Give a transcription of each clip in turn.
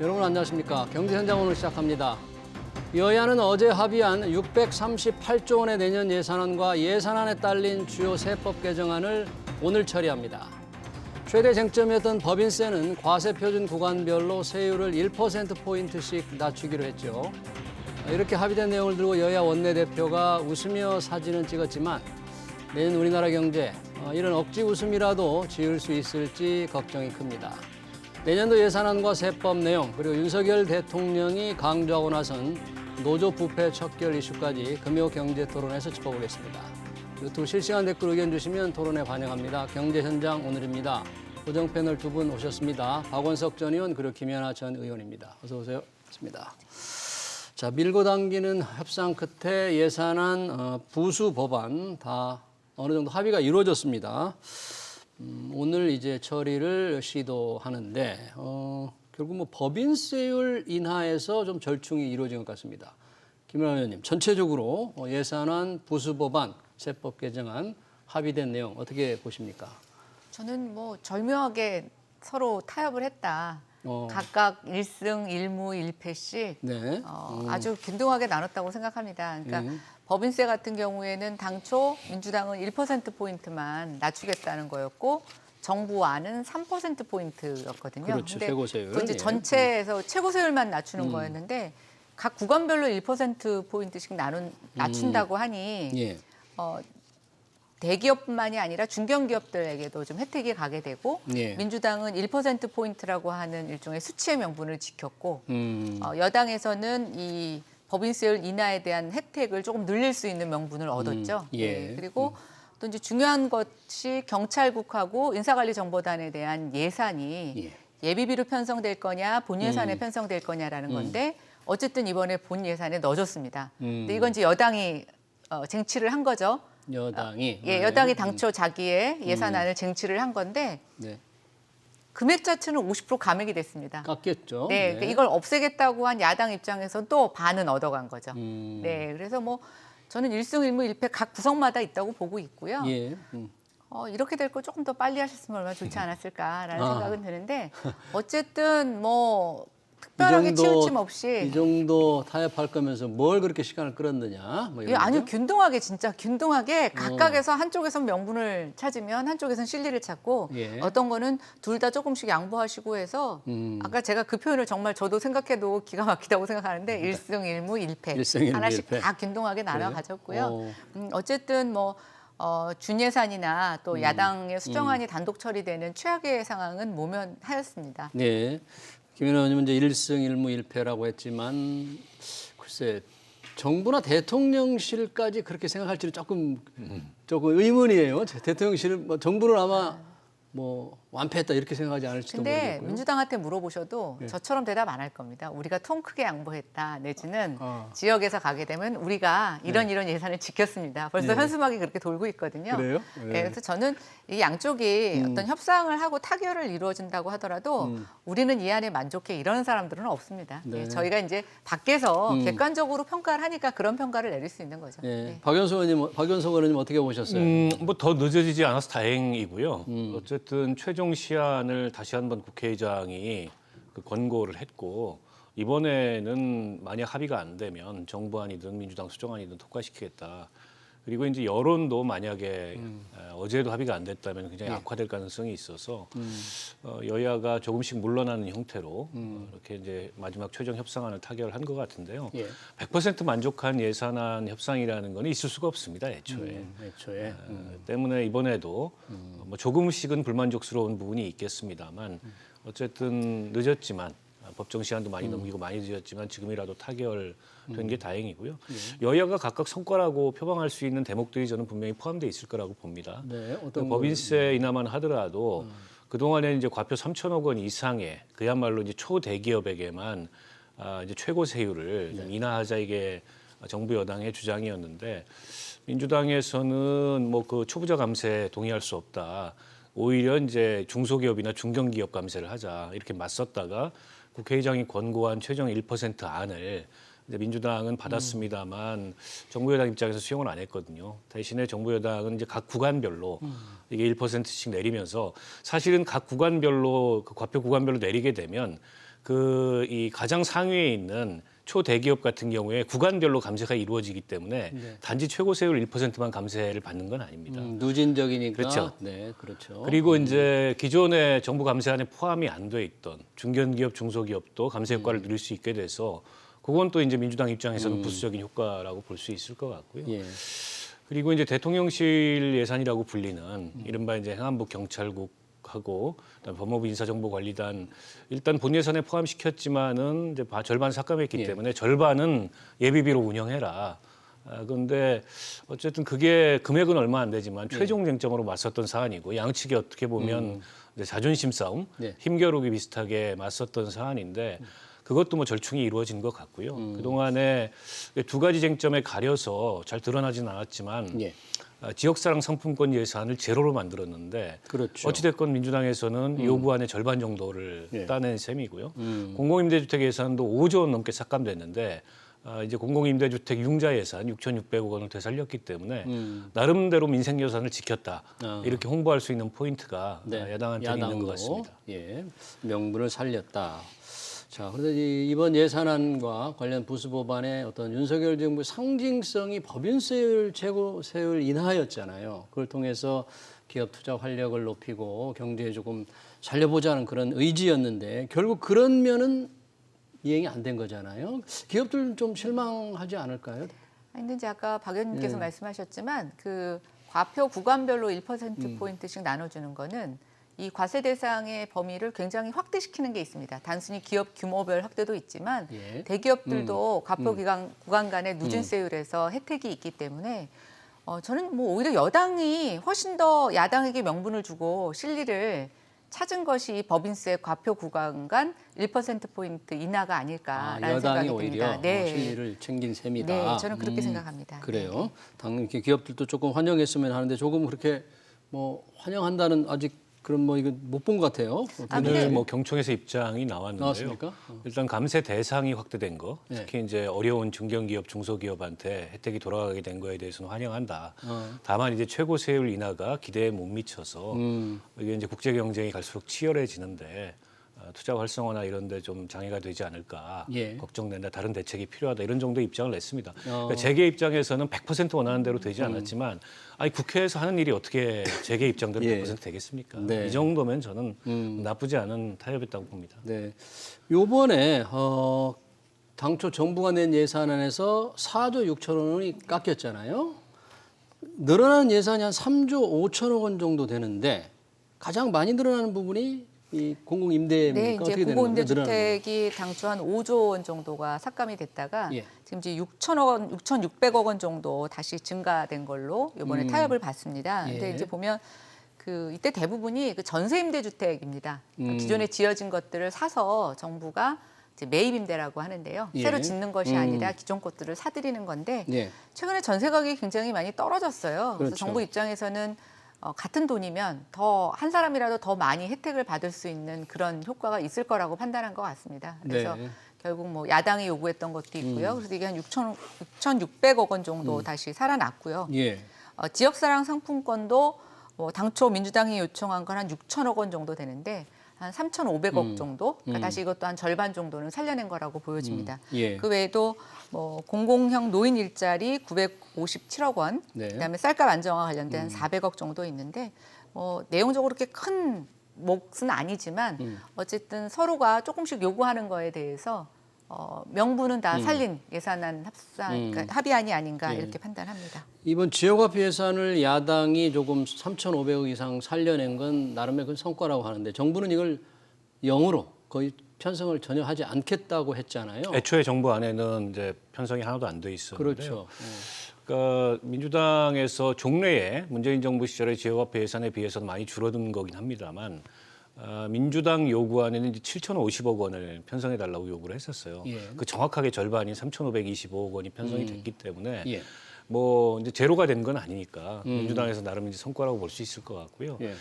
여러분 안녕하십니까. 경제현장 오늘 시작합니다. 여야는 어제 합의한 638조 원의 내년 예산안과 예산안에 딸린 주요 세법 개정안을 오늘 처리합니다. 최대 쟁점이었던 법인세는 과세 표준 구간별로 세율을 1%포인트씩 낮추기로 했죠. 이렇게 합의된 내용을 들고 여야 원내대표가 웃으며 사진은 찍었지만 내년 우리나라 경제 이런 억지 웃음이라도 지을 수 있을지 걱정이 큽니다. 내년도 예산안과 세법 내용 그리고 윤석열 대통령이 강조하고 나선 노조 부패 척결 이슈까지 금요 경제 토론에서 짚어보겠습니다. 유튜브 실시간 댓글 의견 주시면 토론에 반영합니다. 경제현장 오늘입니다. 고정 패널 두 분 오셨습니다. 박원석 전 의원 그리고 김연아 전 의원입니다. 어서 오세요. 반갑습니다. 자, 밀고 당기는 협상 끝에 예산안 부수 법안 다 어느 정도 합의가 이루어졌습니다. 오늘 이제 처리를 시도하는데 결국 뭐 법인세율 인하에서 좀 절충이 이루어진 것 같습니다. 김연아 의원님, 전체적으로 예산안 부수 법안 세법 개정안 합의된 내용 어떻게 보십니까? 저는 뭐 절묘하게 서로 타협을 했다. 각각 1승 1무 1패씩 네. 아주 균등하게 나눴다고 생각합니다. 그러니까 법인세 같은 경우에는 당초 민주당은 1%포인트만 낮추겠다는 거였고 정부안은 3%포인트였거든요. 그렇죠. 최고세율. 그건 이제 전체에서 최고세율만 낮추는 거였는데 각 구간별로 1%포인트씩 낮춘다고 하니 대기업뿐만이 아니라 중견기업들에게도 좀 혜택이 가게 되고 민주당은 1%포인트라고 하는 일종의 수치의 명분을 지켰고 여당에서는 이 법인세율 인하에 대한 혜택을 조금 늘릴 수 있는 명분을 얻었죠. 그리고 또 이제 중요한 것이 경찰국하고 인사관리정보단에 대한 예산이 예비비로 편성될 거냐 본 예산에 편성될 거냐라는 건데 어쨌든 이번에 본 예산에 넣어줬습니다. 근데 이건 이제 여당이 쟁취를 한 거죠. 여당이. 여당이 당초 자기의 예산안을 쟁취를 한 건데 금액 자체는 50% 감액이 됐습니다. 깎였죠. 그러니까 이걸 없애겠다고 한 야당 입장에서 또 반은 얻어간 거죠. 그래서 뭐 저는 1승 1무 1패 각 구성마다 있다고 보고 있고요. 이렇게 될 거 조금 더 빨리 하셨으면 얼마나 좋지 않았을까라는 생각은 드는데 어쨌든 뭐 특별하게 치우침 없이 이 정도 타협할 거면서 뭘 그렇게 시간을 끌었느냐? 뭐 이런 아니요, 거죠? 균등하게 진짜 균등하게 각각에서 한쪽에선 명분을 찾으면 한쪽에선 실리를 찾고 어떤 거는 둘 다 조금씩 양보하시고 해서 아까 제가 그 표현을 정말 저도 생각해도 기가 막히다고 생각하는데 1승 1무 1패 일승 일무 하나씩 일패. 다 균등하게 나눠 가졌고요. 어쨌든 뭐 준예산이나 또 야당의 수정안이 단독 처리되는 최악의 상황은 모면하였습니다. 네. 김연아 의원님은 이제 1승 1무 1패라고 했지만 글쎄 정부나 대통령실까지 그렇게 생각할지는 조금 의문이에요. 대통령실은 뭐 정부는 아마 뭐 완패했다 이렇게 생각하지 않을지도 근데 모르겠고요. 민주당한테 물어보셔도 저처럼 대답 안 할 겁니다. 우리가 통 크게 양보했다 내지는 지역에서 가게 되면 우리가 이런 예산을 지켰습니다. 벌써 현수막이 그렇게 돌고 있거든요. 그래요? 그래서 저는 이 양쪽이 어떤 협상을 하고 타결을 이루어진다고 하더라도 우리는 이 안에 만족해 이러는 사람들은 없습니다. 저희가 이제 밖에서 객관적으로 평가를 하니까 그런 평가를 내릴 수 있는 거죠. 박연석 의원님 어떻게 보셨어요? 뭐 더 늦어지지 않아서 다행이고요. 어쨌든 최종 시한을 다시 한번 국회의장이 그 권고를 했고 이번에는 만약 합의가 안 되면 정부안이든 민주당 수정안이든 통과시키겠다. 그리고 이제 여론도 만약에 어제도 합의가 안 됐다면 굉장히 악화될 가능성이 있어서 여야가 조금씩 물러나는 형태로 이렇게 이제 마지막 최종 협상안을 타결한 것 같은데요. 100% 만족한 예산안 협상이라는 건 있을 수가 없습니다. 애초에. 때문에 이번에도 뭐 조금씩은 불만족스러운 부분이 있겠습니다만 어쨌든 늦었지만 법정 시한도 많이 넘기고 많이 늦었지만 지금이라도 타결된 게 다행이고요. 여야가 각각 성과라고 표방할 수 있는 대목들이 저는 분명히 포함되어 있을 거라고 봅니다. 어떤 법인세 인하만 하더라도 그동안에 이제 과표 3천억 원 이상의 그야말로 이제 초대기업에게만 이제 최고 세율을 좀 인하하자 이게 정부 여당의 주장이었는데 민주당에서는 뭐 그 초부자 감세에 동의할 수 없다. 오히려 이제 중소기업이나 중견기업 감세를 하자 이렇게 맞섰다가 국회의장이 권고한 최종 1% 안을 이제 민주당은 받았습니다만 정부 여당 입장에서 수용을 안 했거든요. 대신에 정부 여당은 이제 각 구간별로 이게 1%씩 내리면서 사실은 각 구간별로 그 과표 구간별로 내리게 되면 이 가장 상위에 있는 초대기업 같은 경우에 구간별로 감세가 이루어지기 때문에 네. 단지 최고세율 1%만 감세를 받는 건 아닙니다. 누진적이니까. 그렇죠. 네, 그렇죠. 그리고 이제 기존에 정부 감세안에 포함이 안 돼 있던 중견기업, 중소기업도 감세 효과를 누릴 수 있게 돼서 그건 또 이제 민주당 입장에서는 부수적인 효과라고 볼 수 있을 것 같고요. 예. 그리고 이제 대통령실 예산이라고 불리는 이른바 이제 행안부 경찰국하고 그다음에 법무부 인사정보관리단 일단 본 예산에 포함시켰지만은 이제 절반 삭감했기 예. 때문에 절반은 예비비로 운영해라. 그런데 어쨌든 그게 금액은 얼마 안 되지만 최종 쟁점으로 맞섰던 사안이고 양측이 어떻게 보면 이제 자존심 싸움, 네. 힘겨루기 비슷하게 맞섰던 사안인데 그것도 뭐 절충이 이루어진 것 같고요. 그동안에 두 가지 쟁점에 가려서 잘 드러나지는 않았지만 예. 지역사랑 상품권 예산을 제로로 만들었는데 그렇죠. 어찌됐건 민주당에서는 요구안의 절반 정도를 예. 따낸 셈이고요. 공공임대주택 예산도 5조 원 넘게 삭감됐는데 이제 공공임대주택 융자 예산 6,600억 원을 되살렸기 때문에 나름대로 민생 예산을 지켰다. 이렇게 홍보할 수 있는 포인트가 야당한테 있는 것 같습니다. 예, 명분을 살렸다. 자, 그런데 이번 예산안과 관련 부수 법안의 어떤 윤석열 정부 상징성이 법인세율 최고세율 인하였잖아요. 그걸 통해서 기업 투자 활력을 높이고 경제에 조금 살려보자는 그런 의지였는데 결국 그런 면은 이행이 안 된 거잖아요. 기업들은 좀 실망하지 않을까요? 아니, 근데 이제 아까 박 의원님께서 말씀하셨지만 그 과표 구간별로 1%포인트씩 나눠주는 거는 이 과세 대상의 범위를 굉장히 확대시키는 게 있습니다. 단순히 기업 규모별 확대도 있지만 예. 대기업들도 과표 구간 간의 누진세율에서 혜택이 있기 때문에 저는 뭐 오히려 여당이 훨씬 더 야당에게 명분을 주고 실리를 찾은 것이 법인세 과표 구간 간 1%포인트 인하가 아닐까라는 여당이 생각이 오히려 듭니다. 네. 실리를 챙긴 셈이다. 네, 저는 그렇게 생각합니다. 그래요. 당연히 기업들도 조금 환영했으면 하는데 조금 그렇게 뭐 환영한다는 아직 그런 뭐 이거 못 본 것 같아요. 오늘 뭐 경총에서 입장이 나왔는데요. 나왔습니까? 일단 감세 대상이 확대된 거, 특히 이제 어려운 중견기업, 중소기업한테 혜택이 돌아가게 된 거에 대해서는 환영한다. 다만 이제 최고세율 인하가 기대에 못 미쳐서 이게 이제 국제 경쟁이 갈수록 치열해지는데 투자 활성화나 이런 데 좀 장애가 되지 않을까 예. 걱정된다. 다른 대책이 필요하다. 이런 정도의 입장을 냈습니다. 그러니까 재계 입장에서는 100% 원하는 대로 되지 않았지만 아니 국회에서 하는 일이 어떻게 재계 입장대로 예. 100% 되겠습니까? 네. 이 정도면 저는 나쁘지 않은 타협이었다고 봅니다. 네. 요번에 당초 정부가 낸 예산안에서 4조 6천억 원이 깎였잖아요. 늘어난 예산이 한 3조 5천억 원 정도 되는데 가장 많이 늘어나는 부분이 이 공공임대입니까? 네, 이제 어떻게 되는 공공임대 거예요? 주택이 당초 한 5조 원 정도가 삭감이 됐다가 예. 지금 이제 6천억 원, 6,600억 원 정도 다시 증가된 걸로 이번에 타협을 봤습니다. 근데 예. 이제 보면 그 이때 대부분이 그 전세임대 주택입니다. 기존에 지어진 것들을 사서 정부가 이제 매입임대라고 하는데요. 예. 새로 짓는 것이 아니라 기존 것들을 사들이는 건데 예. 최근에 전세 가격이 굉장히 많이 떨어졌어요. 그래서 그렇죠. 정부 입장에서는 같은 돈이면 더 한 사람이라도 더 많이 혜택을 받을 수 있는 그런 효과가 있을 거라고 판단한 것 같습니다. 그래서 네. 결국 뭐 야당이 요구했던 것도 있고요. 그래서 이게 한 6,600억 원 정도 다시 살아났고요. 예. 지역사랑 상품권도 당초 민주당이 요청한 건 한 6천억 원 정도 되는데 한 3,500억 정도, 그러니까 다시 이것도 한 절반 정도는 살려낸 거라고 보여집니다. 예. 그 외에도 뭐 공공형 노인 일자리 957억 원, 네. 그다음에 쌀값 안정화 관련된 한 400억 정도 있는데 내용적으로 그렇게 큰 몫은 아니지만 어쨌든 서로가 조금씩 요구하는 거에 대해서 명분은 다 살린 예산안 그러니까 합의안이 아닌가 이렇게 판단합니다. 이번 지역화폐 예산을 야당이 조금 3,500억 이상 살려낸 건 나름의 그 성과라고 하는데 정부는 이걸 0으로 거의 편성을 전혀 하지 않겠다고 했잖아요. 애초에 정부 안에는 이제 편성이 하나도 안 돼 있었는데요. 그렇죠. 그러니까 민주당에서 종래에 문재인 정부 시절의 지역화폐 예산에 비해서는 많이 줄어든 거긴 합니다만 민주당 요구안에는 이제 7,050억 원을 편성해 달라고 요구를 했었어요. 예. 그 정확하게 절반인 3,525억 원이 편성이 됐기 때문에 예. 뭐 이제 제로가 된 건 아니니까 민주당에서 나름 이제 성과라고 볼 수 있을 것 같고요. 예.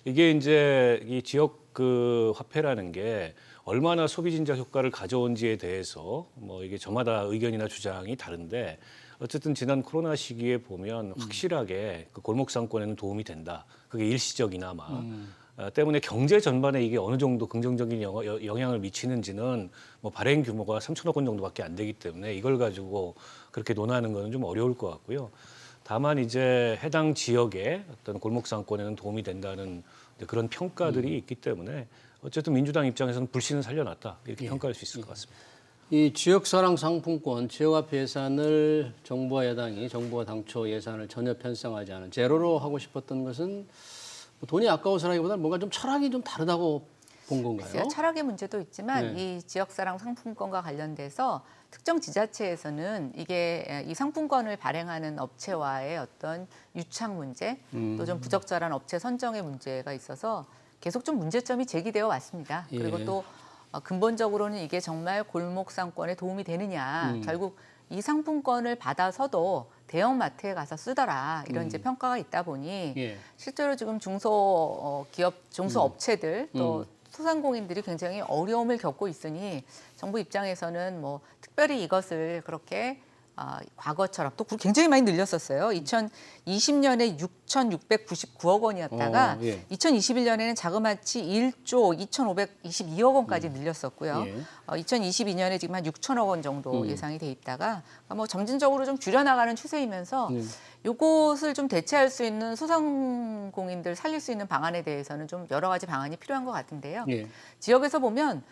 이게 이제 이 지역 그 화폐라는 게 얼마나 소비 진작 효과를 가져온지에 대해서 뭐 이게 저마다 의견이나 주장이 다른데 어쨌든 지난 코로나 시기에 보면 확실하게 그 골목 상권에는 도움이 된다. 그게 일시적이나마 때문에 경제 전반에 이게 어느 정도 긍정적인 영향을 미치는지는 뭐 발행 규모가 3천억 원 정도밖에 안 되기 때문에 이걸 가지고 그렇게 논하는 거는 좀 어려울 것 같고요. 다만 이제 해당 지역의 어떤 골목 상권에는 도움이 된다는 그런 평가들이 있기 때문에 어쨌든 민주당 입장에서는 불신을 살려놨다 이렇게 평가할 수 있을 것 같습니다. 이 지역사랑 상품권, 지역화폐 예산을 정부와 여당이 정부가 당초 예산을 전혀 편성하지 않은 제로로 하고 싶었던 것은 돈이 아까워서라기보다는 뭔가 좀 철학이 좀 다르다고 본 건가요? 글쎄요, 철학의 문제도 있지만 네. 이 지역사랑 상품권과 관련돼서 특정 지자체에서는 이게 이 상품권을 발행하는 업체와의 어떤 유착 문제, 또 좀 부적절한 업체 선정의 문제가 있어서 계속 좀 문제점이 제기되어 왔습니다. 예. 그리고 또 근본적으로는 이게 정말 골목 상권에 도움이 되느냐, 결국 이 상품권을 받아서도 대형마트에 가서 쓰더라 이런 이제 평가가 있다 보니 예. 실제로 지금 중소기업, 중소업체들 또 소상공인들이 굉장히 어려움을 겪고 있으니 정부 입장에서는 뭐 특별히 이것을 그렇게 과거처럼 또 굉장히 많이 늘렸었어요. 2020년에 6,699억 원이었다가 2021년에는 자그마치 1조 2,522억 원까지 늘렸었고요. 2022년에 지금 한 6천억 원 정도 예상이 돼 있다가 뭐 점진적으로 좀 줄여나가는 추세이면서 이것을 좀 대체할 수 있는 소상공인들 살릴 수 있는 방안에 대해서는 좀 여러 가지 방안이 필요한 것 같은데요. 지역에서 보면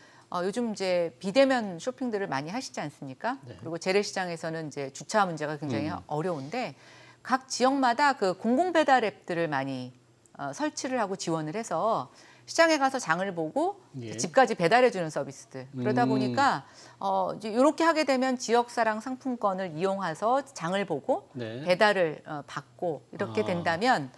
요즘 이제 비대면 쇼핑들을 많이 하시지 않습니까? 네. 그리고 재래시장에서는 이제 주차 문제가 굉장히 어려운데 각 지역마다 그 공공 배달 앱들을 많이 설치를 하고 지원을 해서 시장에 가서 장을 보고 집까지 배달해주는 서비스들. 그러다 보니까 이렇게 하게 되면 지역사랑 상품권을 이용해서 장을 보고 배달을 받고 이렇게 된다면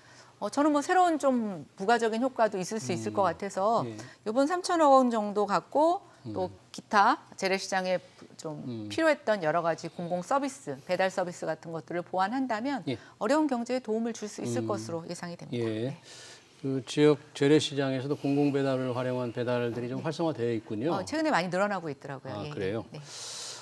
저는 뭐 새로운 좀 부가적인 효과도 있을 수 있을 것 같아서 이번 3천억 원 정도 갖고 또 기타 재래시장에 좀 필요했던 여러 가지 공공 서비스, 배달 서비스 같은 것들을 보완한다면 어려운 경제에 도움을 줄 수 있을 것으로 예상이 됩니다. 네. 그 지역 재래시장에서도 공공 배달을 활용한 배달들이 좀 활성화되어 있군요. 최근에 많이 늘어나고 있더라고요. 그래요? 네.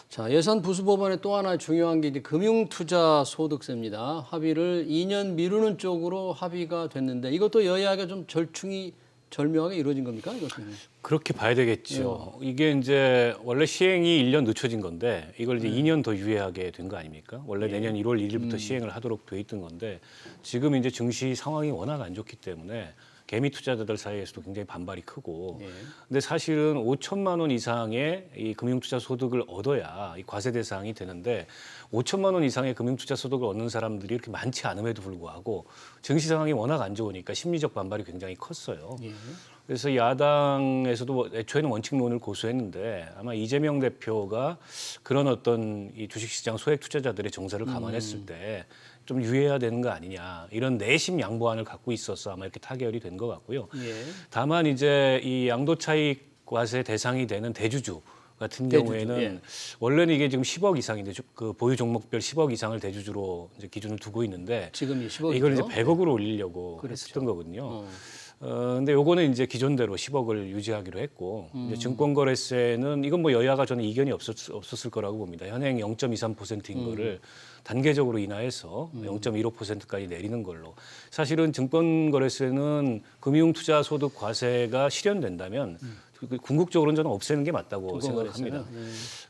자, 예산 부수 법안의 또 하나 중요한 게 이제 금융투자 소득세입니다. 합의를 2년 미루는 쪽으로 합의가 됐는데 이것도 여야가 좀 절충이 절명하게 이루어진 겁니까? 이것은? 그렇게 봐야 되겠죠. 이게 이제 원래 시행이 1년 늦춰진 건데 이걸 이제 2년 더 유예하게 된 거 아닙니까? 원래 내년 1월 1일부터 시행을 하도록 돼 있던 건데 지금 이제 증시 상황이 워낙 안 좋기 때문에 개미 투자자들 사이에서도 굉장히 반발이 크고, 근데 사실은 5천만 원 이상의 이 금융투자 소득을 얻어야 이 과세 대상이 되는데 5천만 원 이상의 금융투자 소득을 얻는 사람들이 이렇게 많지 않음에도 불구하고 증시 상황이 워낙 안 좋으니까 심리적 반발이 굉장히 컸어요. 그래서 야당에서도 애초에는 원칙론을 고수했는데 아마 이재명 대표가 그런 어떤 이 주식시장 소액 투자자들의 정서를 감안했을 때 좀 유예해야 되는 거 아니냐 이런 내심 양보안을 갖고 있어서 아마 이렇게 타결이 된 것 같고요. 다만 이제 이 양도차익 과세 대상이 되는 대주주 같은 경우에는 원래는 이게 지금 10억 이상인데 그 보유 종목별 10억 이상을 대주주로 이제 기준을 두고 있는데 지금 10억이죠? 이걸 이제 100억으로 올리려고 했었던 거거든요. 근데 요거는 이제 기존대로 10억을 유지하기로 했고 이제 증권거래세는 이건 뭐 여야가 저는 이견이 없었을 거라고 봅니다. 현행 0.23%인 거를 단계적으로 인하해서 0.15%까지 내리는 걸로. 사실은 증권거래세는 금융투자소득 과세가 실현된다면 궁극적으로는 저는 없애는 게 맞다고 생각합니다.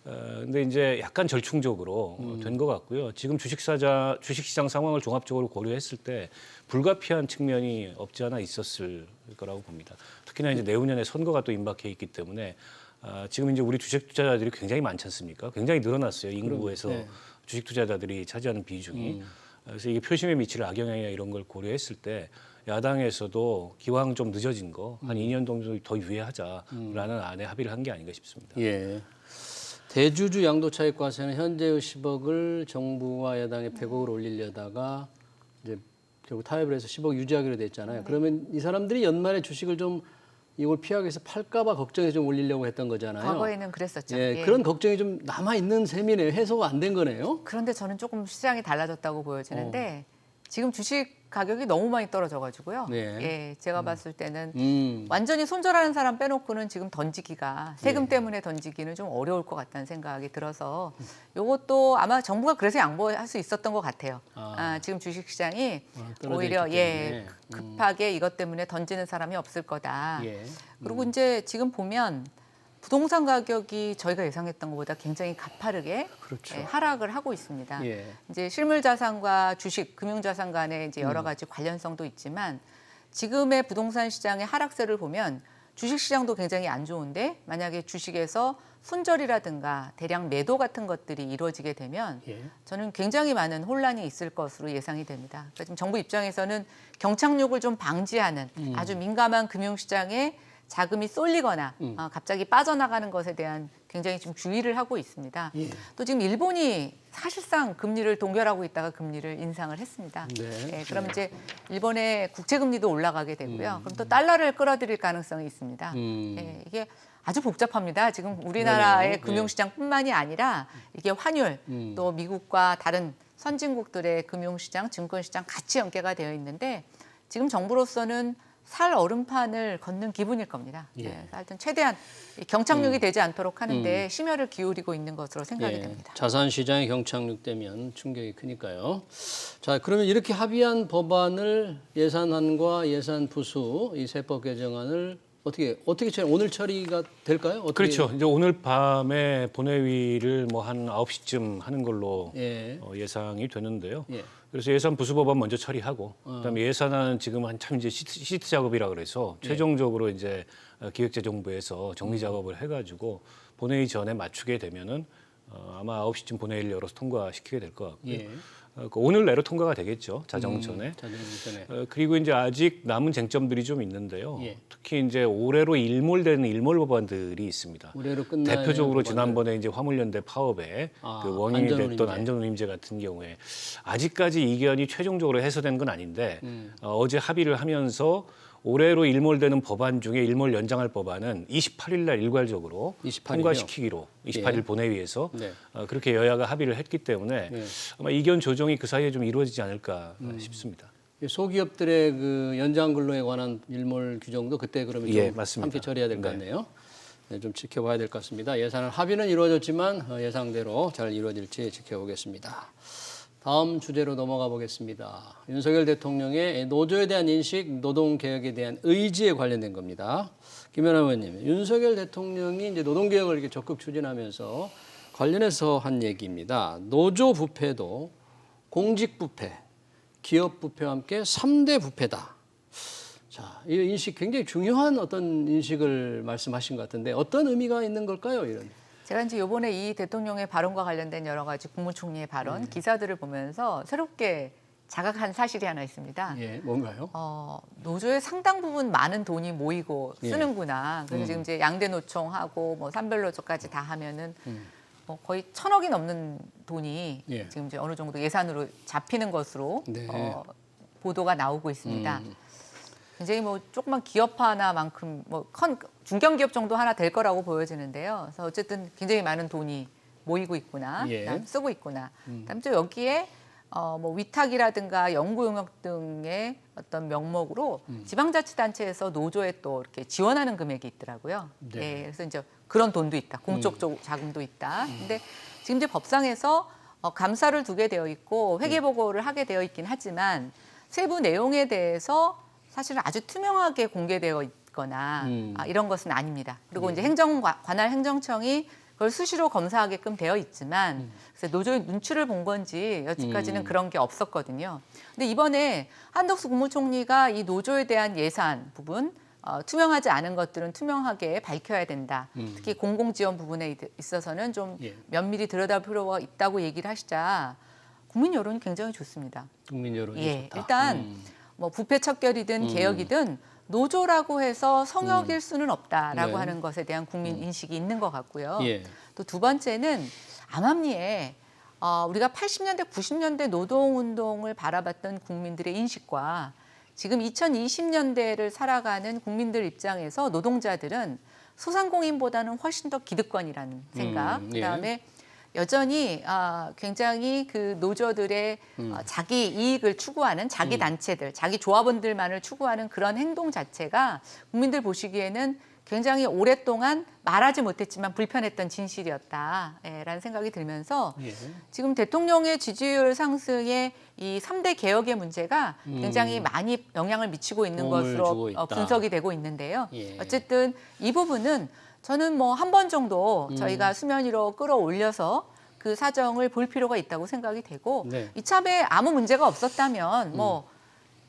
근데 이제 약간 절충적으로 된 것 같고요. 지금 주식시장 상황을 종합적으로 고려했을 때 불가피한 측면이 없지 않아 있었을 거라고 봅니다. 특히나 이제 내후년에 선거가 또 임박해 있기 때문에 지금 이제 우리 주식 투자자들이 굉장히 많지 않습니까? 굉장히 늘어났어요. 인구에서 주식 투자자들이 차지하는 비중이. 그래서 이게 표심에 미칠 악영향이나 이런 걸 고려했을 때 야당에서도 기왕 좀 늦어진 거 한 2년 정도 더 유예하자라는 안에 합의를 한 게 아닌가 싶습니다. 대주주 양도차익 과세는 현재의 10억을 정부와 여당의 100억을 올리려다가 이제 결국 타협을 해서 10억 유지하기로 됐잖아요. 그러면 이 사람들이 연말에 주식을 좀 이걸 피하기 위해서 팔까 봐 걱정해서 좀 올리려고 했던 거잖아요. 과거에는 그랬었죠. 그런 걱정이 좀 남아 있는 셈이네요. 해소가 안 된 거네요. 그런데 저는 조금 시장이 달라졌다고 보여지는데 지금 주식 가격이 너무 많이 떨어져가지고요. 네. 예, 제가 봤을 때는 완전히 손절하는 사람 빼놓고는 지금 던지기가 세금 때문에 던지기는 좀 어려울 것 같다는 생각이 들어서 이것도 아마 정부가 그래서 양보할 수 있었던 것 같아요. 지금 주식시장이 오히려 급하게 이것 때문에 던지는 사람이 없을 거다. 그리고 이제 지금 보면 부동산 가격이 저희가 예상했던 것보다 굉장히 가파르게 그렇죠. 하락을 하고 있습니다. 이제 실물 자산과 주식, 금융 자산 간에 이제 여러 가지 관련성도 있지만 지금의 부동산 시장의 하락세를 보면 주식 시장도 굉장히 안 좋은데 만약에 주식에서 손절이라든가 대량 매도 같은 것들이 이루어지게 되면 저는 굉장히 많은 혼란이 있을 것으로 예상이 됩니다. 그러니까 지금 정부 입장에서는 경착륙을 좀 방지하는 아주 민감한 금융 시장에 자금이 쏠리거나 갑자기 빠져나가는 것에 대한 굉장히 좀 주의를 하고 있습니다. 또 지금 일본이 사실상 금리를 동결하고 있다가 금리를 인상을 했습니다. 그럼 이제 일본의 국채금리도 올라가게 되고요. 그럼 또 달러를 끌어들일 가능성이 있습니다. 이게 아주 복잡합니다. 지금 우리나라의 금융시장뿐만이 아니라 이게 환율 또 미국과 다른 선진국들의 금융시장, 증권시장 같이 연계가 되어 있는데 지금 정부로서는 살 얼음판을 걷는 기분일 겁니다. 하여튼 최대한 경착륙이 되지 않도록 하는데 심혈을 기울이고 있는 것으로 생각이 됩니다. 자산 시장에 경착륙되면 충격이 크니까요. 자, 그러면 이렇게 합의한 법안을 예산안과 예산 부수 이 세법 개정안을 어떻게 오늘 처리가 될까요? 그렇죠. 이제 오늘 밤에 본회의를 뭐 한 9시쯤 하는 걸로 예상이 되는데요. 그래서 예산 부수법안 먼저 처리하고 그다음에 예산안은 지금 한참 이제 시트 작업이라 그래서 최종적으로 이제 기획재정부에서 정리 작업을 해가지고 본회의 전에 맞추게 되면은 아마 9시쯤 본회의를 열어서 통과시키게 될 것 같고요. 오늘 내로 통과가 되겠죠. 자정 전에. 그리고 이제 아직 남은 쟁점들이 좀 있는데요. 특히 이제 올해로 일몰되는 일몰 법안들이 있습니다. 대표적으로 지난번에 이제 화물연대 파업에 그 원인이 됐던 안전운임제 같은 경우에 아직까지 이견이 최종적으로 해소된 건 아닌데 어제 합의를 하면서 올해로 일몰되는 법안 중에 일몰 연장할 법안은 28일 날 일괄적으로 28일이요? 통과시키기로 28일 본회의에서 그렇게 여야가 합의를 했기 때문에 아마 이견 조정이 그 사이에 좀 이루어지지 않을까 싶습니다. 소기업들의 그 연장 근로에 관한 일몰 규정도 그때 그러면 좀 맞습니다. 함께 처리해야 될 것 같네요. 좀 지켜봐야 될 것 같습니다. 예산 합의는 이루어졌지만 예상대로 잘 이루어질지 지켜보겠습니다. 다음 주제로 넘어가 보겠습니다. 윤석열 대통령의 노조에 대한 인식, 노동개혁에 대한 의지에 관련된 겁니다. 김연아 의원님, 윤석열 대통령이 이제 노동개혁을 이렇게 적극 추진하면서 관련해서 한 얘기입니다. 노조 부패도 공직 부패, 기업 부패와 함께 3대 부패다. 자, 이 인식 굉장히 중요한 어떤 인식을 말씀하신 것 같은데 어떤 의미가 있는 걸까요, 이런? 제가 이제 이번에 이 대통령의 발언과 관련된 여러 가지 국무총리의 발언 기사들을 보면서 새롭게 자각한 사실이 하나 있습니다. 뭔가요? 노조의 상당 부분 많은 돈이 모이고 쓰는구나. 그래서 지금 이제 양대 노총하고 뭐 산별노조까지 다 하면은 뭐 거의 1,000억이 넘는 돈이 지금 이제 어느 정도 예산으로 잡히는 것으로 보도가 나오고 있습니다. 굉장히 뭐 조그만 기업 하나만큼 뭐 중견 기업 정도 하나 될 거라고 보여지는데요. 그래서 어쨌든 굉장히 많은 돈이 모이고 있구나, 쓰고 있구나. 그다음에 또 여기에 뭐 위탁이라든가 연구 용역 등의 어떤 명목으로 지방자치단체에서 노조에 또 이렇게 지원하는 금액이 있더라고요. 그래서 이제 그런 돈도 있다, 공적 자금도 있다. 근데 지금 이제 법상에서 감사를 두게 되어 있고 회계 보고를 하게 되어 있긴 하지만 세부 내용에 대해서 사실은 아주 투명하게 공개되어 있거나 이런 것은 아닙니다. 그리고 이제 관할 행정청이 그걸 수시로 검사하게끔 되어 있지만 그래서 노조의 눈치를 본 건지 여지까지는 그런 게 없었거든요. 근데 이번에 한덕수 국무총리가 이 노조에 대한 예산 부분 투명하지 않은 것들은 투명하게 밝혀야 된다. 특히 공공지원 부분에 있어서는 좀 면밀히 들여다볼 필요가 있다고 얘기를 하시자 국민 여론이 굉장히 좋습니다. 국민 여론이 좋다. 일단 뭐 부패 척결이든 개혁이든 노조라고 해서 성역일 수는 없다라고 하는 것에 대한 국민 인식이 있는 것 같고요. 또 두 번째는 암암리에 우리가 80년대, 90년대 노동운동을 바라봤던 국민들의 인식과 지금 2020년대를 살아가는 국민들 입장에서 노동자들은 소상공인보다는 훨씬 더 기득권이라는 생각, 그다음에 여전히 굉장히 그 노조들의 자기 이익을 추구하는 자기 단체들, 자기 조합원들만을 추구하는 그런 행동 자체가 국민들 보시기에는 굉장히 오랫동안 말하지 못했지만 불편했던 진실이었다라는 생각이 들면서 지금 대통령의 지지율 상승에 이 3대 개혁의 문제가 굉장히 많이 영향을 미치고 있는 것으로 분석이 되고 있는데요. 어쨌든 이 부분은 저는 뭐 한 번 정도 저희가 수면 위로 끌어올려서 그 사정을 볼 필요가 있다고 생각이 되고 이참에 아무 문제가 없었다면 뭐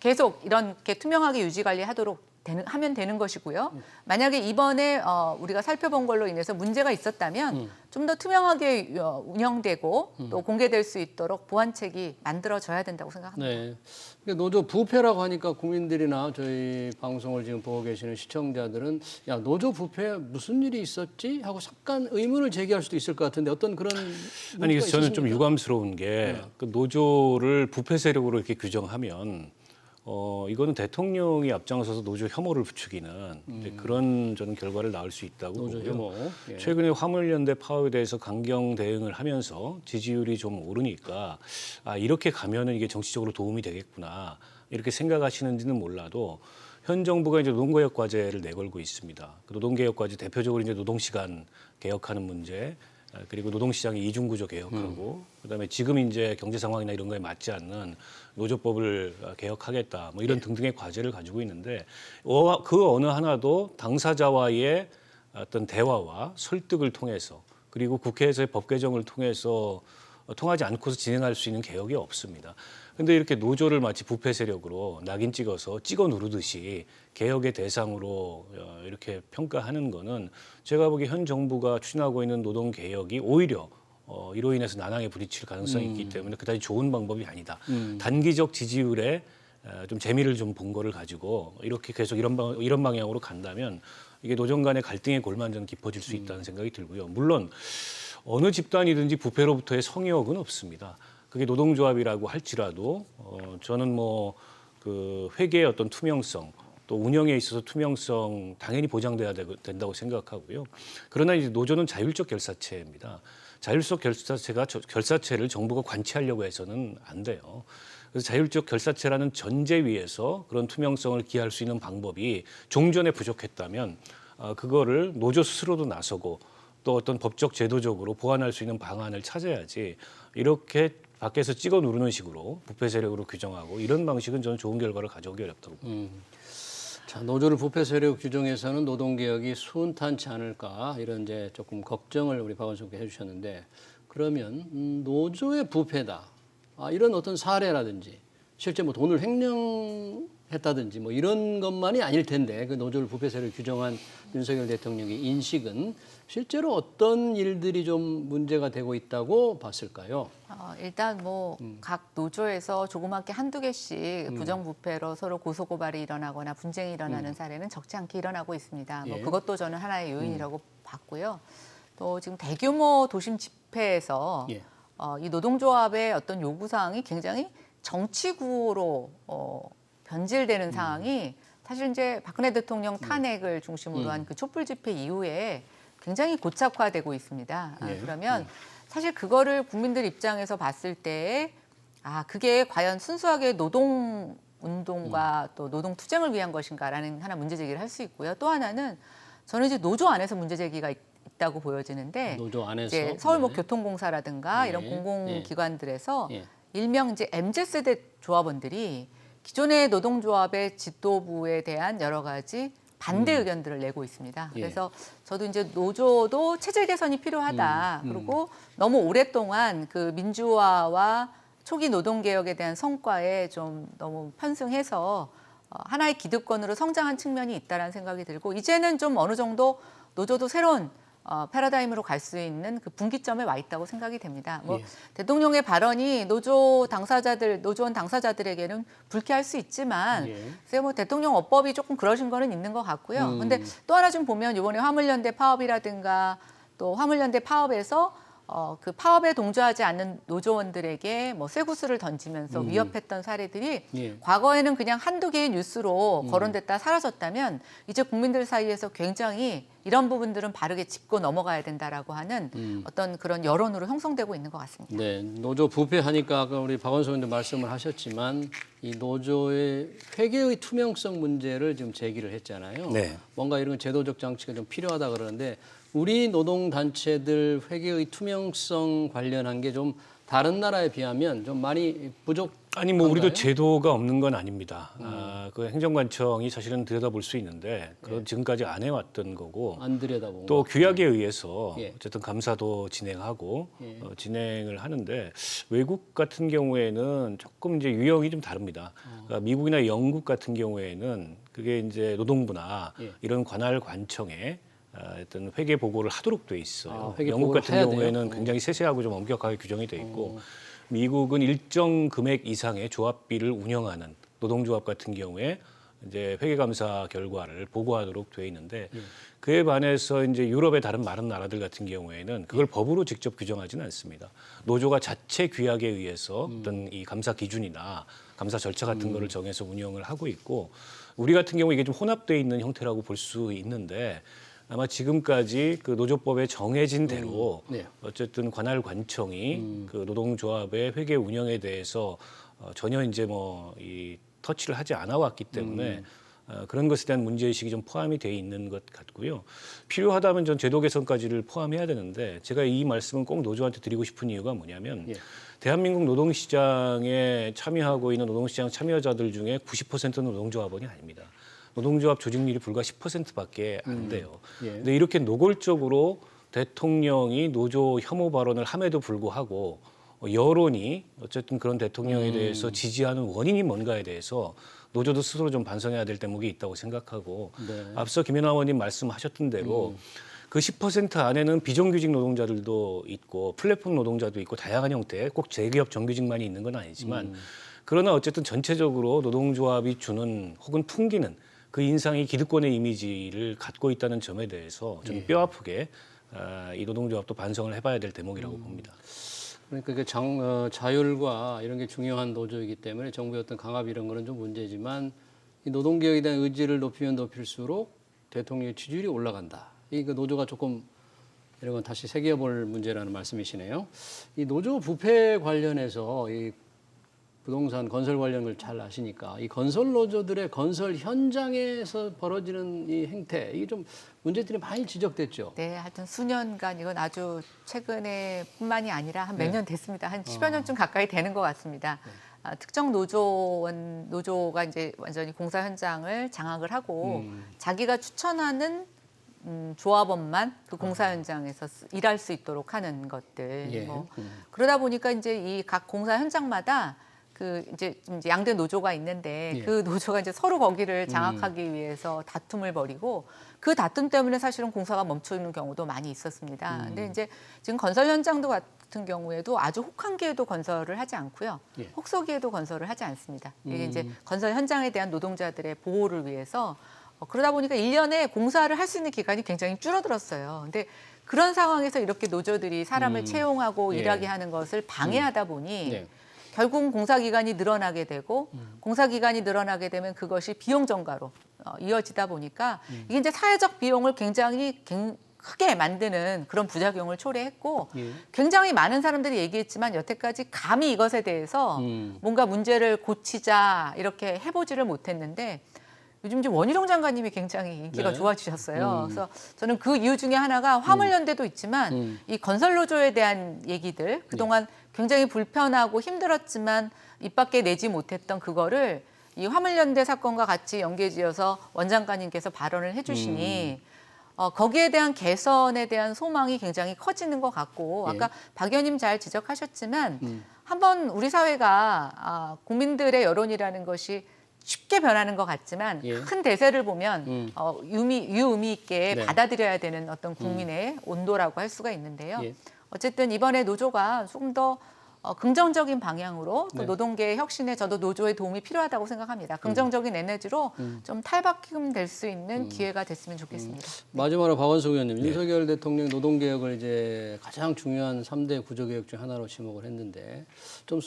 계속 이렇게 투명하게 유지 관리하도록 하면 되는 것이고요. 만약에 이번에 우리가 살펴본 걸로 인해서 문제가 있었다면 좀 더 투명하게 운영되고 또 공개될 수 있도록 보완책이 만들어져야 된다고 생각합니다. 네. 노조 부패라고 하니까 국민들이나 저희 방송을 지금 보고 계시는 시청자들은 야, 노조 부패 무슨 일이 있었지? 하고 잠깐 의문을 제기할 수도 있을 것 같은데 어떤 그런 아니 그래서 저는 있으십니까? 좀 유감스러운 게 그 노조를 부패 세력으로 이렇게 규정하면 이거는 대통령이 앞장서서 노조 혐오를 부추기는 이제 그런 저는 결과를 낳을 수 있다고 노조 보고요. 혐오. 예. 최근에 화물연대 파업에 대해서 강경 대응을 하면서 지지율이 좀 오르니까 이렇게 가면은 이게 정치적으로 도움이 되겠구나 이렇게 생각하시는지는 몰라도 현 정부가 이제 노동개혁 과제를 내걸고 있습니다. 그 노동개혁 과제 대표적으로 이제 노동시간 개혁하는 문제. 그리고 노동시장의 이중구조 개혁하고 그다음에 지금 이제 경제 상황이나 이런 거에 맞지 않는 노조법을 개혁하겠다 뭐 이런 등등의 과제를 가지고 있는데 그 어느 하나도 당사자와의 어떤 대화와 설득을 통해서 그리고 국회에서의 법 개정을 통해서 통하지 않고서 진행할 수 있는 개혁이 없습니다. 그런데 이렇게 노조를 마치 부패 세력으로 낙인 찍어서 찍어 누르듯이 개혁의 대상으로 이렇게 평가하는 거는 제가 보기에 현 정부가 추진하고 있는 노동 개혁이 오히려 이로 인해서 난항에 부딪힐 가능성이 있기 때문에 그다지 좋은 방법이 아니다. 단기적 지지율에 좀 재미를 좀 본 거를 가지고 이렇게 계속 이런 방향으로 간다면 이게 노정 간의 갈등의 골만전 깊어질 수 있다는 생각이 들고요. 물론 어느 집단이든지 부패로부터의 성역은 없습니다. 그게 노동조합이라고 할지라도 저는 뭐 그 회계의 어떤 투명성 또 운영에 있어서 투명성 당연히 보장돼야 된다고 생각하고요. 그러나 이제 노조는 자율적 결사체입니다. 자율적 결사체를 정부가 관치하려고 해서는 안 돼요. 그래서 자율적 결사체라는 전제 위에서 그런 투명성을 기할 수 있는 방법이 종전에 부족했다면 그거를 노조 스스로도 나서고 또 어떤 법적 제도적으로 보완할 수 있는 방안을 찾아야지 이렇게 밖에서 찍어 누르는 식으로 부패 세력으로 규정하고 이런 방식은 저는 좋은 결과를 가져오기 어렵다고 봅니다. 자, 노조를 부패 세력 규정해서는 노동개혁이 순탄치 않을까 이런 이제 조금 걱정을 우리 박원석 께 해주셨는데 그러면 노조의 부패다 이런 어떤 사례라든지 실제 뭐 돈을 횡령했다든지 뭐 이런 것만이 아닐 텐데 그 노조를 부패 세력 규정한 윤석열 대통령의 인식은 실제로 어떤 일들이 좀 문제가 되고 있다고 봤을까요? 일단 뭐 각 노조에서 조그맣게 한두 개씩 부정부패로 서로 고소고발이 일어나거나 분쟁이 일어나는 사례는 적지 않게 일어나고 있습니다. 뭐 그것도 저는 하나의 요인이라고 봤고요. 또 지금 대규모 도심 집회에서 이 노동조합의 어떤 요구사항이 굉장히 정치구호로 변질되는 상황이 사실 이제 박근혜 대통령 탄핵을 중심으로 한 그 촛불 집회 이후에 굉장히 고착화되고 있습니다. 그러면 사실 그거를 국민들 입장에서 봤을 때 그게 과연 순수하게 노동 운동과 또 노동 투쟁을 위한 것인가라는 하나 문제 제기를 할 수 있고요. 또 하나는 저는 이제 노조 안에서 문제 제기가 있다고 보여지는데 노조 안에서 이제 서울 뭐 교통공사라든가 이런 공공기관들에서 일명 이제 MZ세대 조합원들이 기존의 노동조합의 지도부에 대한 여러 가지 반대 의견들을 내고 있습니다. 그래서 저도 이제 노조도 체질 개선이 필요하다. 그리고 너무 오랫동안 그 민주화와 초기 노동개혁에 대한 성과에 좀 너무 편승해서 하나의 기득권으로 성장한 측면이 있다는 생각이 들고 이제는 좀 어느 정도 노조도 새로운 패러다임으로 갈 수 있는 그 분기점에 와 있다고 생각이 됩니다. 뭐 대통령의 발언이 노조원 당사자들에게는 불쾌할 수 있지만, 글쎄 뭐 대통령 어법이 조금 그러신 거는 있는 것 같고요. 근데 또 하나 좀 보면 이번에 화물연대 파업이라든가 또 화물연대 파업에서 그 파업에 동조하지 않는 노조원들에게 뭐 쇠구슬을 던지면서 위협했던 사례들이 과거에는 그냥 한두 개의 뉴스로 거론됐다 사라졌다면 이제 국민들 사이에서 굉장히 이런 부분들은 바르게 짚고 넘어가야 된다라고 하는 어떤 그런 여론으로 형성되고 있는 것 같습니다. 네, 노조 부패하니까 아까 우리 박원석 의원도 말씀을 하셨지만 이 노조의 회계의 투명성 문제를 지금 제기를 했잖아요. 네. 뭔가 이런 제도적 장치가 좀 필요하다 그러는데 우리 노동단체들 회계의 투명성 관련한 게 좀 다른 나라에 비하면 좀 많이 부족. 아니 뭐 우리도 제도가 없는 건 아닙니다. 그 행정관청이 사실은 들여다볼 수 있는데 그건 지금까지 안 해왔던 거고 안 들여다본 또 거. 규약에 의해서 예. 어쨌든 감사도 진행하고 예. 진행을 하는데 외국 같은 경우에는 조금 이제 유형이 좀 다릅니다. 그러니까 미국이나 영국 같은 경우에는 그게 이제 노동부나 예. 이런 관할 관청에 어떤 회계 보고를 하도록 돼 있어요. 회계 영국 보고를 같은 해야 경우에는 돼요? 굉장히 세세하고 좀 엄격하게 규정이 돼 있고 미국은 일정 금액 이상의 조합비를 운영하는 노동조합 같은 경우에 이제 회계감사 결과를 보고하도록 돼 있는데 그에 반해서 이제 유럽의 다른 많은 나라들 같은 경우에는 그걸 법으로 직접 규정하지는 않습니다. 노조가 자체 규약에 의해서 어떤 이 감사 기준이나 감사 절차 같은 거를 정해서 운영을 하고 있고 우리 같은 경우 이게 좀 혼합돼 있는 형태라고 볼 수 있는데 아마 지금까지 그 노조법에 정해진 대로 네. 어쨌든 관할 관청이 그 노동조합의 회계 운영에 대해서 전혀 이제 뭐 이 터치를 하지 않아 왔기 때문에 그런 것에 대한 문제의식이 좀 포함이 돼 있는 것 같고요. 필요하다면 전 제도 개선까지를 포함해야 되는데 제가 이 말씀은 꼭 노조한테 드리고 싶은 이유가 뭐냐면 예. 대한민국 노동시장에 참여하고 있는 노동시장 참여자들 중에 90%는 노동조합원이 아닙니다. 노동조합 조직률이 불과 10%밖에 안 돼요. 예. 근데 이렇게 노골적으로 대통령이 노조 혐오 발언을 함에도 불구하고 여론이 어쨌든 그런 대통령에 대해서 지지하는 원인이 뭔가에 대해서 노조도 스스로 좀 반성해야 될 대목이 있다고 생각하고 네. 앞서 김연아 의원님 말씀하셨던 대로 그 10% 안에는 비정규직 노동자들도 있고 플랫폼 노동자도 있고 다양한 형태 꼭 재기업 정규직만이 있는 건 아니지만 그러나 어쨌든 전체적으로 노동조합이 주는 혹은 풍기는 그 인상이 기득권의 이미지를 갖고 있다는 점에 대해서 저는 뼈 아프게 이 노동조합도 반성을 해봐야 될 대목이라고 봅니다. 그러니까 그 자율과 이런 게 중요한 노조이기 때문에 정부의 어떤 강압 이런 거는 좀 문제지만 이 노동개혁에 대한 의지를 높이면 높일수록 대통령의 지지율이 올라간다. 이 그 노조가 조금 이런 건 다시 새겨볼 문제라는 말씀이시네요. 이 노조 부패 관련해서 이 부동산 건설 관련을 잘 아시니까 이 건설 노조들의 건설 현장에서 벌어지는 이 행태 이게 좀 문제들이 많이 지적됐죠. 네, 하여튼 수년간 이건 아주 최근에뿐만이 아니라 한 몇 년 됐습니다. 한 10여 년쯤 가까이 되는 것 같습니다. 특정 노조가 이제 완전히 공사 현장을 장악을 하고 자기가 추천하는 조합원만 그 공사 현장에서 일할 수 있도록 하는 것들. 예. 그러다 보니까 이제 이 각 공사 현장마다 그 이제 양대 노조가 있는데 예. 그 노조가 이제 서로 거기를 장악하기 위해서 다툼을 벌이고 그 다툼 때문에 사실은 공사가 멈추는 경우도 많이 있었습니다. 근데 이제 지금 건설 현장도 같은 경우에도 아주 혹한기에도 건설을 하지 않고요. 예. 혹서기에도 건설을 하지 않습니다. 이게 이제 건설 현장에 대한 노동자들의 보호를 위해서 그러다 보니까 1년에 공사를 할 수 있는 기간이 굉장히 줄어들었어요. 근데 그런 상황에서 이렇게 노조들이 사람을 채용하고 예. 일하게 하는 것을 방해하다 보니 네. 결국 공사 기간이 늘어나게 되고 공사 기간이 늘어나게 되면 그것이 비용 증가로 이어지다 보니까 이게 이제 사회적 비용을 굉장히 크게 만드는 그런 부작용을 초래했고 예. 굉장히 많은 사람들이 얘기했지만 여태까지 감히 이것에 대해서 뭔가 문제를 고치자 이렇게 해보지를 못했는데 요즘 이제 원희룡 장관님이 굉장히 인기가 네. 좋아지셨어요. 그래서 저는 그 이유 중에 하나가 화물연대도 있지만 이 건설노조에 대한 얘기들 그동안 굉장히 불편하고 힘들었지만 입 밖에 내지 못했던 그거를 이 화물연대 사건과 같이 연계지어서 원 장관님께서 발언을 해주시니 거기에 대한 개선에 대한 소망이 굉장히 커지는 것 같고 예. 아까 박 의원님 잘 지적하셨지만 한번 우리 사회가 국민들의 여론이라는 것이 쉽게 변하는 것 같지만 예. 큰 대세를 보면 유의미 있게 네. 받아들여야 되는 어떤 국민의 온도라고 할 수가 있는데요. 예. 어쨌든 이번에 노조가 조금 더 긍정적인 방향으로 또 네. 노동계의 혁신에 저도 노조의 도움이 필요하다고 생각합니다. 긍정적인 에너지로 좀 탈바꿈 될 수 있는 기회가 됐으면 좋겠습니다. 마지막으로 박원석 의원님, 윤석열 대통령 노동개혁을 이제 가장 중요한 3대 구조개혁 중 하나로 지목을 했는데 좀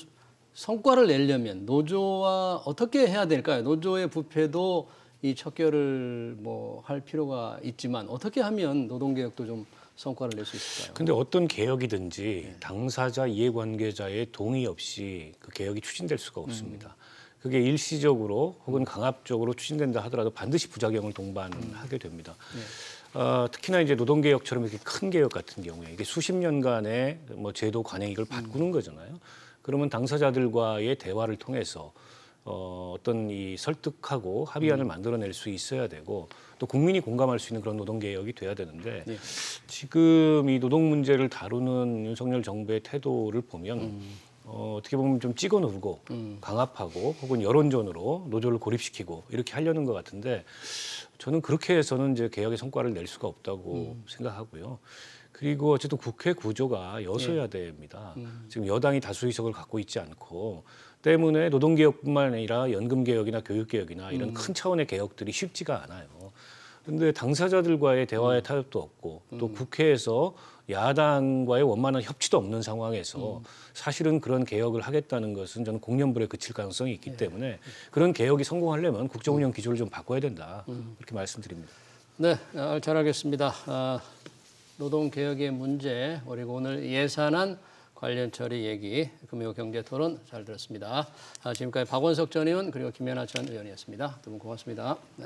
성과를 내려면 노조와 어떻게 해야 될까요? 노조의 부패도 이 척결을 뭐 할 필요가 있지만 어떻게 하면 노동개혁도 좀 성과를 낼 수 있을까요? 근데 어떤 개혁이든지 당사자 이해관계자의 동의 없이 그 개혁이 추진될 수가 없습니다. 그게 일시적으로 혹은 강압적으로 추진된다 하더라도 반드시 부작용을 동반하게 됩니다. 특히나 이제 노동개혁처럼 이렇게 큰 개혁 같은 경우에 이게 수십 년간의 뭐 제도 관행을 바꾸는 거잖아요. 그러면 당사자들과의 대화를 통해서 어떤 이 설득하고 합의안을 만들어낼 수 있어야 되고 또 국민이 공감할 수 있는 그런 노동개혁이 돼야 되는데 지금 이 노동 문제를 다루는 윤석열 정부의 태도를 보면 어떻게 보면 좀 찍어 누르고 강압하고 혹은 여론전으로 노조를 고립시키고 이렇게 하려는 것 같은데 저는 그렇게 해서는 이제 개혁의 성과를 낼 수가 없다고 생각하고요. 그리고 어쨌든 국회 구조가 여서야 됩니다. 지금 여당이 다수 의석을 갖고 있지 않고 때문에 노동개혁뿐만 아니라 연금개혁이나 교육개혁이나 이런 큰 차원의 개혁들이 쉽지가 않아요. 그런데 당사자들과의 대화의 타협도 없고 또 국회에서 야당과의 원만한 협치도 없는 상황에서 사실은 그런 개혁을 하겠다는 것은 저는 공연불에 그칠 가능성이 있기 때문에 그런 개혁이 성공하려면 국정운영 기조를 좀 바꿔야 된다. 그렇게 말씀드립니다. 네, 잘 알겠습니다. 노동개혁의 문제 그리고 오늘 예산안 관련 처리 얘기 금요경제토론 잘 들었습니다. 지금까지 박원석 전 의원 그리고 김연아 전 의원이었습니다. 두 분 고맙습니다. 네.